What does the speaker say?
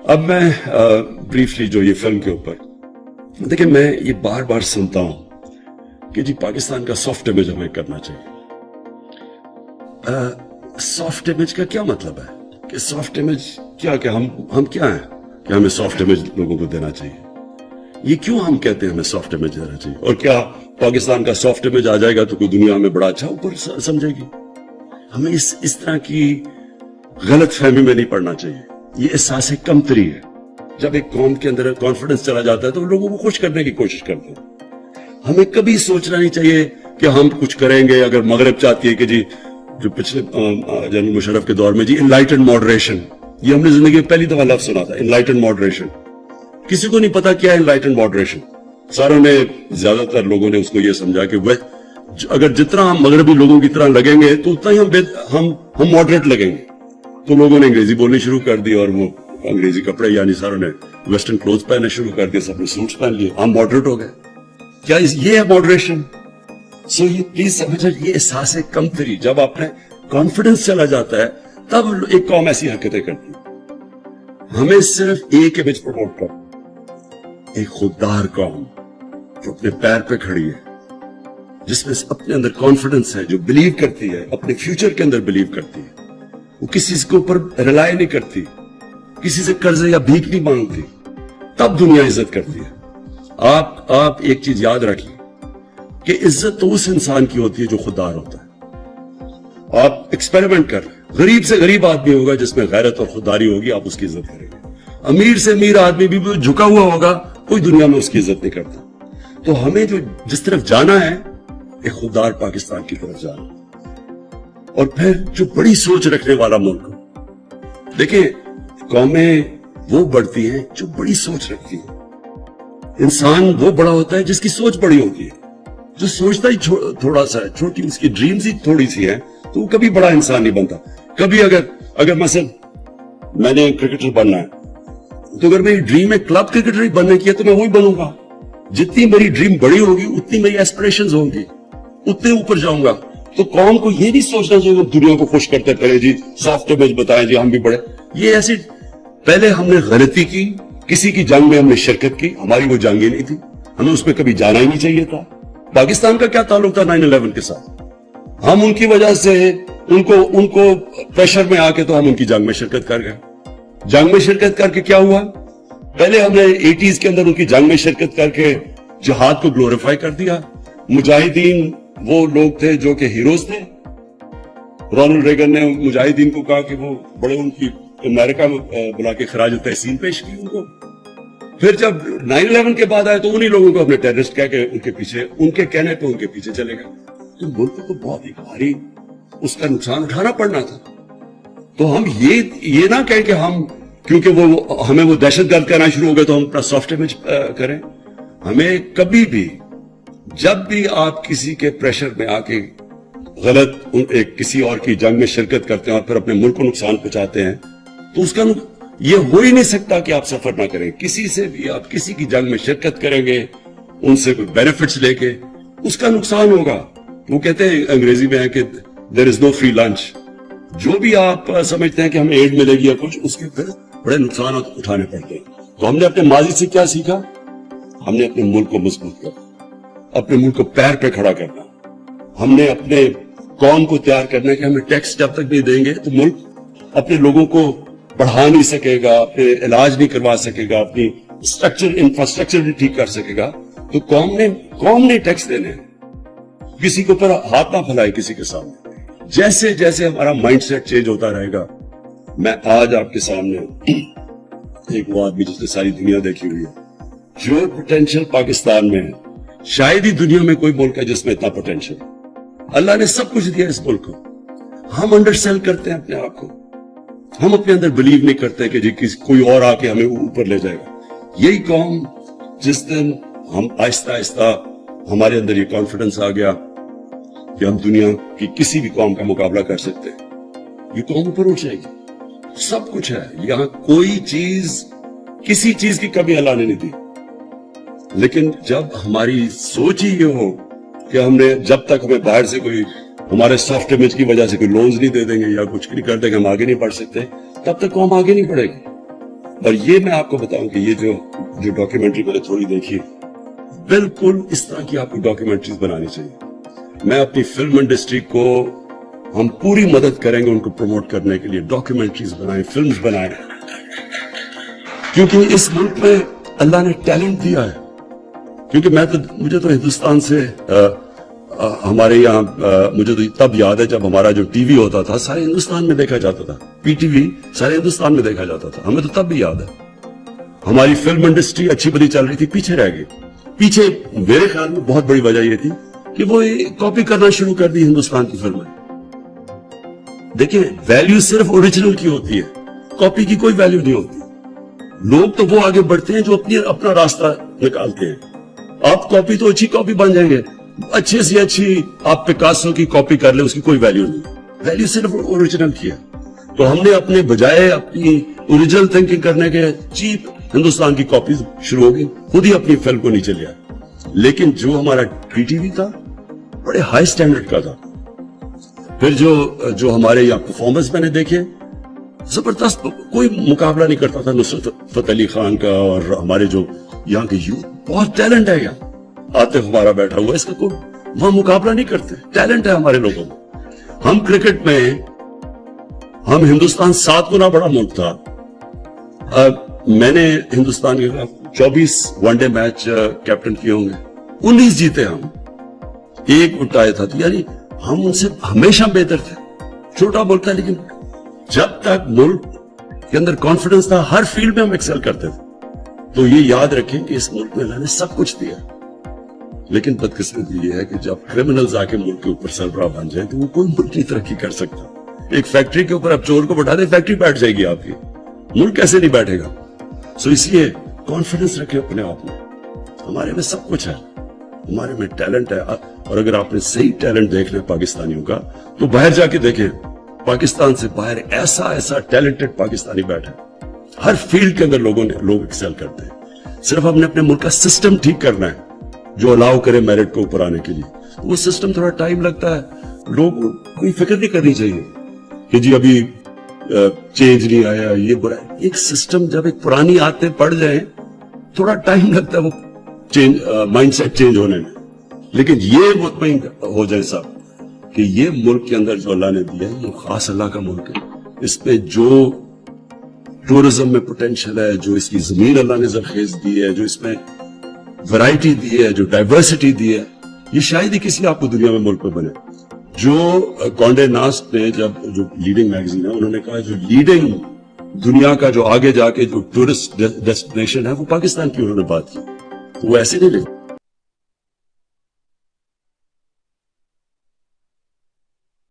اب میں بریفلی جو یہ فلم کے اوپر دیکھیں، میں یہ بار بار سنتا ہوں کہ جی پاکستان کا سافٹ امیج ہمیں کرنا چاہیے. سافٹ امیج کا کیا مطلب ہے کہ سافٹ امیج کیا کہ ہم کیا ہیں کہ ہمیں سافٹ امیج لوگوں کو دینا چاہیے؟ یہ کیوں ہم کہتے ہیں ہمیں سافٹ امیج دینا چاہیے؟ اور کیا پاکستان کا سافٹ امیج آ جائے گا تو کوئی دنیا میں بڑا اچھا اوپر سمجھے گی؟ ہمیں اس طرح کی غلط فہمی میں نہیں پڑنا چاہیے. یہ احساس کمتری ہے. جب ایک قوم کے اندر کانفیڈنس چلا جاتا ہے تو لوگوں کو خوش کرنے کی کوشش کرتے ہیں. ہمیں کبھی سوچنا نہیں چاہیے کہ ہم کچھ کریں گے. اگر مغرب چاہتی ہے کہ جی جو پچھلے جنرل مشرف کے دور میں جی انلائٹنڈ ماڈریشن، یہ ہم نے زندگی میں پہلی دفعہ لفظ سنا تھا، انلائٹنڈ ماڈریشن. کسی کو نہیں پتا کیا ہے انلائٹنڈ ماڈریشن. ساروں نے، زیادہ تر لوگوں نے اس کو یہ سمجھا کہ وہ اگر جتنا ہم مغربی لوگوں کی طرح لگیں گے تو اتنا ہی ہم ماڈریٹ لگیں گے. تو لوگوں نے انگریزی بولنی شروع کر دی اور وہ انگریزی کپڑے، یعنی ساروں نے ویسٹرن کلوتھ پہننے شروع کر دیے، سب نے سوٹس پہن لیے، ہم ماڈریٹ ہو گئے. کیا یہ ہے ماڈریشن؟ سو یہ پلیز سمجھیں، یہ احساس کمتری جب آپ نے کانفیڈنس چلا جاتا ہے تب ایک قوم ایسی حرکتیں کرتی ہے. ہمیں صرف ایک امیج پروموٹ کر، ایک خوددار قوم جو اپنے پیر پہ کھڑی ہے، جس میں اپنے اندر کانفیڈنس ہے، جو بلیو کرتی ہے، اپنے فیوچر کے اندر بلیو کرتی ہے. وہ کسی کے اوپر ریلائی نہیں کرتی، کسی سے قرض یا بھیک نہیں مانگتی. تب دنیا عزت کرتی ہے. آپ ایک چیز یاد رکھیں کہ عزت تو اس انسان کی ہوتی ہے جو خوددار ہوتا ہے. آپ ایکسپیریمنٹ کر رہے ہیں، غریب سے غریب آدمی ہوگا جس میں غیرت اور خودداری ہوگی، آپ اس کی عزت کریں گے. امیر سے امیر آدمی بھی جھکا ہوا ہوگا، کوئی دنیا میں اس کی عزت نہیں کرتا. تو ہمیں جس طرف جانا ہے، ایک خوددار پاکستان کی طرف جانا. اور پھر جو بڑی سوچ رکھنے والا ملک ہو. دیکھیں، قومیں وہ بڑھتی ہیں جو بڑی سوچ رکھتی ہیں. انسان وہ بڑا ہوتا ہے جس کی سوچ بڑی ہوتی ہے. جو سوچتا ہی تھوڑا سا ہے، چھوٹی اس کی ڈریمز ہی تھوڑی سی ہے، تو وہ کبھی بڑا انسان نہیں بنتا. کبھی اگر مثلا میں نے کرکٹر بننا ہے تو اگر میری ڈریم ہے کلب کرکٹر ہی بننے کی ہے تو میں وہی بنوں گا. جتنی میری ڈریم بڑی ہوگی اتنی میری ایسپریشنز ہوں گی، اتنے اوپر جاؤں گا. تو قوم کو یہ نہیں سوچنا چاہیے دنیا کو خوش کرتے پہلے جی سافٹ امیج بتائیں جی ہم بھی بڑے. یہ ایسی پہلے ہم نے غلطی کی، کسی کی جنگ میں ہم نے شرکت کی، ہماری وہ جنگ ہی نہیں تھی، ہمیں اس میں کبھی جانا ہی نہیں چاہیے تھا. پاکستان کا کیا تعلق تھا 9/11 کے ساتھ؟ ہم ان کی وجہ سے ان کو پریشر میں آ کے تو ہم ان کی جنگ میں شرکت کر گئے. جنگ میں شرکت کر کے کیا ہوا؟ پہلے ہم نے 80s کے اندر ان کی جنگ میں شرکت کر کے جہاد کو گلوریفائی کر دیا. مجاہدین وہ لوگ تھے جو کہ ہیروز تھے. رونلڈ ریگن نے مجاہدین کو کہا کہ وہ بڑے ان کی امریکہ میں بلا کے خراج تحسین پیش کی ان کو. پھر جب 9/11 کے بعد آئے تو انہی لوگوں کو اپنے ٹیررسٹ کہہ کے ان کے پیچھے، ان کے کہنے پہ ان کے پیچھے چلے گئے. تو ملک کو بہت ہی بھاری اس کا نقصان اٹھانا پڑنا تھا. تو ہم یہ نہ کہیں کہ ہم کیونکہ ہمیں وہ دہشت گرد کہنا شروع ہو گئے تو ہم اپنا سافٹ امیج کریں. ہمیں کبھی بھی جب بھی آپ کسی کے پریشر میں آ کے غلط کسی اور کی جنگ میں شرکت کرتے ہیں اور پھر اپنے ملک کو نقصان پہنچاتے ہیں تو اس کا یہ ہو ہی نہیں سکتا کہ آپ سفر نہ کریں. کسی سے بھی آپ کسی کی جنگ میں شرکت کریں گے، ان سے کوئی بینیفٹس لے کے، اس کا نقصان ہوگا. وہ کہتے ہیں انگریزی میں ہے کہ there is no free lunch. جو بھی آپ سمجھتے ہیں کہ ہمیں ایڈ ملے گی یا کچھ، اس کے پھر بڑے نقصانات اٹھانے پڑتے ہیں. تو ہم نے اپنے ماضی سے کیا سیکھا؟ ہم نے اپنے ملک کو مضبوط کرنا، اپنے ملک کو پیر پہ کھڑا کرنا. ہم نے اپنے قوم کو تیار کرنا ہے کہ ہمیں ٹیکس جب تک نہیں دیں گے تو ملک اپنے لوگوں کو بڑھا نہیں سکے گا، اپنے علاج نہیں کروا سکے گا، اپنی انفراسٹرکچر نہیں ٹھیک کر سکے گا. تو قوم نے ٹیکس دینے ہیں. کسی کے اوپر ہاتھ نہ پھیلائے کسی کے سامنے. جیسے جیسے ہمارا مائنڈ سیٹ چینج ہوتا رہے گا. میں آج آپ کے سامنے ایک وہ آدمی جس نے ساری دنیا دیکھی ہوئی ہے، جو پوٹینشیل پاکستان میں ہے شاید ہی دنیا میں کوئی ملک ہے جس میں اتنا پوٹینشیل. اللہ نے سب کچھ دیا اس ملک کو. ہم انڈر سیل کرتے ہیں اپنے آپ کو. ہم اپنے اندر بلیو نہیں کرتے کہ جی کوئی اور آ کے ہمیں اوپر لے جائے گا. یہی قوم جس دن ہم آہستہ آہستہ ہمارے اندر یہ کانفیڈنس آ گیا کہ ہم دنیا کی کسی بھی قوم کا مقابلہ کر سکتے ہیں، یہ قوم اوپر اٹھ جائے گی. سب کچھ ہے یہاں، کوئی چیز کسی چیز کی کمی اللہ نے نہیں دی. لیکن جب ہماری سوچ ہی یہ ہو کہ ہم نے جب تک ہمیں باہر سے کوئی ہمارے سافٹ امیج کی وجہ سے کوئی لونز نہیں دے دیں گے یا کچھ نہیں کر دیں گے ہم آگے نہیں بڑھ سکتے، تب تک قوم آگے نہیں بڑھے گی. اور یہ میں آپ کو بتاؤں کہ یہ جو ڈاکیومنٹری میں نے تھوڑی دیکھی، بالکل اس طرح کی آپ کو ڈاکیومنٹریز بنانی چاہیے. میں اپنی فلم انڈسٹری کو ہم پوری مدد کریں گے ان کو پروموٹ کرنے کے لیے. ڈاکیومنٹریز بنائیں، فلمز بنائیں، کیونکہ اس ملک میں اللہ نے ٹیلنٹ دیا ہے. کیونکہ مجھے تو ہندوستان سے ہمارے یہاں مجھے تو تب یاد ہے جب ہمارا جو ٹی وی ہوتا تھا سارے ہندوستان میں دیکھا جاتا تھا. پی ٹی وی سارے ہندوستان میں دیکھا جاتا تھا. ہمیں تو تب بھی یاد ہے. ہماری فلم انڈسٹری اچھی بڑی چل رہی تھی، پیچھے رہ گئی. پیچھے میرے خیال میں بہت بڑی وجہ یہ تھی کہ وہ کاپی کرنا شروع کر دی ہندوستان کی فلمیں. دیکھیں ویلیو صرف اوریجنل کی ہوتی ہے، کاپی کی کوئی ویلیو نہیں ہوتی. لوگ تو وہ آگے بڑھتے ہیں جو اپنا راستہ نکالتے ہیں. آپ کاپی تو اچھی کاپی بن جائیں گے، اچھے سے اچھی آپ پکاسو کی کاپی کر لیں، اس کی کوئی ویلیو نہیں. ویلیو صرف اوریجنل کی ہے. تو ہم نے اپنے بجائے اپنی اوریجنل تھنکنگ کرنے کے چیپ ہندوستان کی کاپیز شروع ہو گئی، خود ہی اپنی فلم کو نیچے لیا. لیکن جو ہمارا پی ٹی وی تھا بڑے ہائی سٹینڈرڈ کا تھا. پھر جو ہمارے یہاں پرفارمنس میں نے دیکھے زبردست، کوئی مقابلہ نہیں کرتا تھا نصرت فتح علی خان کا. اور ہمارے جو یہاں کے یوتھ بہت ٹیلنٹ ہے، یہاں آتف ہمارا بیٹھا ہوا، اس کا کوئی وہاں مقابلہ نہیں کرتے. ٹیلنٹ ہے ہمارے لوگوں میں. ہم کرکٹ میں ہم ہندوستان 7 گنا بڑا ملک تھا. میں نے ہندوستان کے 24 ون ڈے میچ کیپٹن کیے ہوں گے، 19 جیتے ہم، 1 اٹھایا تھا. یعنی ہم ان سے ہمیشہ بہتر تھے. چھوٹا ملک تھا لیکن جب تک ملک کے اندر کانفیڈنس تھا ہر فیلڈ میں ہم ایکسل کرتے تھے. تو یہ یاد رکھیں کہ اس ملک میں اللہ نے سب کچھ دیا. لیکن بدقسمتی یہ ہے کہ جب کرمنلز آ کے ملک کے اوپر سربراہ بن جائیں تو وہ کوئی ملک کی ترقی کر سکتا. ایک فیکٹری کے اوپر آپ چور کو بٹھا دیں، فیکٹری بیٹھ جائے گی آپ کی، ملک کیسے نہیں بیٹھے گا. سو اس لیے کانفیڈنس رکھیں اپنے آپ میں. ہمارے میں سب کچھ ہے، ہمارے میں ٹیلنٹ ہے. اور اگر آپ نے صحیح ٹیلنٹ دیکھنا ہے پاکستانیوں کا تو باہر جا کے دیکھیں. پاکستان سے باہر ایسا ٹیلنٹڈ پاکستانی بیٹھا ہے. ہر فیلڈ کے اندر لوگ ایکسل کرتے ہیں. صرف ہم نے اپنے ملک کا سسٹم ٹھیک کرنا ہے جو الاؤ کرے میرٹ کو اوپر آنے کے لیے. وہ سسٹم تھوڑا ٹائم لگتا ہے. لوگ کوئی فکر نہیں کرنی چاہیے کہ جی ابھی چینج نہیں آیا، یہ برا ہے. ایک سسٹم جب ایک پرانی عادتیں پڑ جائیں تھوڑا ٹائم لگتا ہے وہ مائنڈ سیٹ چینج ہونے میں. لیکن یہ مطمئن ہو جائے صاحب کہ یہ ملک کے اندر جو اللہ نے دیا ہے یہ خاص اللہ کا ملک ہے. اس پہ جو ٹورزم میں پوٹینشل ہے، جو اس کی زمین اللہ نے زرخیز دی ہے، جو اس میں ورائٹی دی ہے، جو ڈائیورسٹی دی ہے، یہ شاید ہی کسی آپ کو دنیا میں ملک میں بنے. جو کانڈے ناسٹ نے جو لیڈنگ میگزین ہے انہوں نے کہا جو لیڈنگ دنیا کا جو آگے جا کے جو ٹورسٹ ڈیسٹینیشن ہے وہ پاکستان کی انہوں نے بات کی. وہ ایسے نہیں لکھتے.